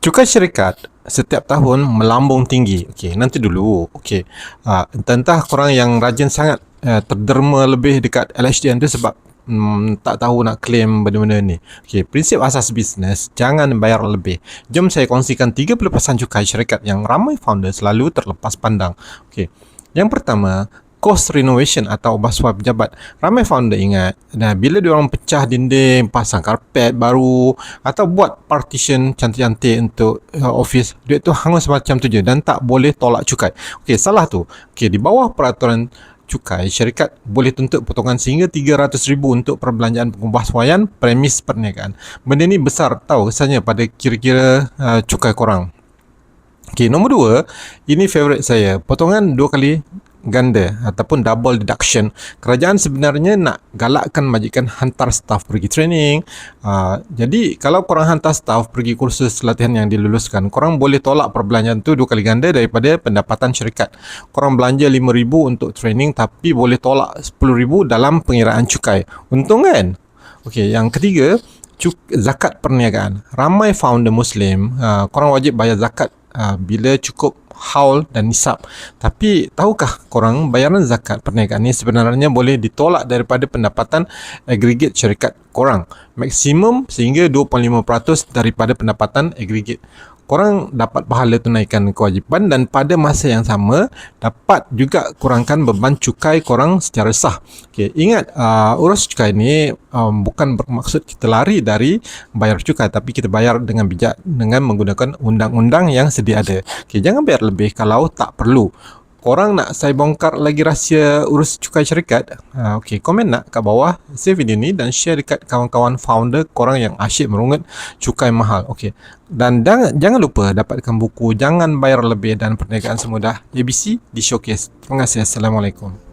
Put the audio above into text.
Cukai syarikat setiap tahun melambung tinggi. Okey, nanti dulu. Okey. Entah korang yang rajin sangat terderma lebih dekat LHDN tu sebab tak tahu nak claim benda-benda ni. Okey, prinsip asas bisnes, jangan bayar lebih. Jom saya kongsikan 30% cukai syarikat yang ramai founder selalu terlepas pandang. Okey. Yang pertama, cost renovation atau basuhan pejabat. Ramai founder ingat, bila diorang pecah dinding, pasang karpet baru atau buat partition cantik-cantik untuk office, duit tu hangus macam tu je dan tak boleh tolak cukai. Okey, salah tu. Okey, di bawah peraturan cukai, syarikat boleh tuntut potongan sehingga RM300,000 untuk perbelanjaan pembasuhan premis perniagaan. Benda ni besar tahu kesannya pada kira-kira cukai korang. Okey, nombor 2, ini favourite saya. Potongan 2 kali ganda ataupun double deduction. Kerajaan sebenarnya nak galakkan majikan hantar staff pergi training. Jadi kalau korang hantar staff pergi kursus latihan yang diluluskan, korang boleh tolak perbelanjaan tu 2 kali ganda daripada pendapatan syarikat. Korang belanja RM5,000 untuk training tapi boleh tolak RM10,000 dalam pengiraan cukai. Untung kan? Okey, yang ketiga, zakat perniagaan. Ramai founder Muslim, korang wajib bayar zakat bila cukup haul dan nisab. Tapi tahukah korang bayaran zakat perniagaan ni sebenarnya boleh ditolak daripada pendapatan aggregate syarikat korang, maksimum sehingga 2.5% daripada pendapatan aggregate. Korang dapat pahala tunaikan kewajipan dan pada masa yang sama dapat juga kurangkan beban cukai korang secara sah. Okay, ingat, urus cukai ni bukan bermaksud kita lari dari bayar cukai, tapi kita bayar dengan bijak dengan menggunakan undang-undang yang sedia ada. Okay, jangan bayar lebih kalau tak perlu. Korang nak saya bongkar lagi rahsia urus cukai syarikat? Okey, komen nak kat bawah, save video ni dan share dekat kawan-kawan founder korang yang asyik merungut cukai mahal. Okey. Dan jangan lupa dapatkan buku Jangan Bayar Lebih dan Perniagaan Semudah ABC di Showcase. Terima kasih. Assalamualaikum.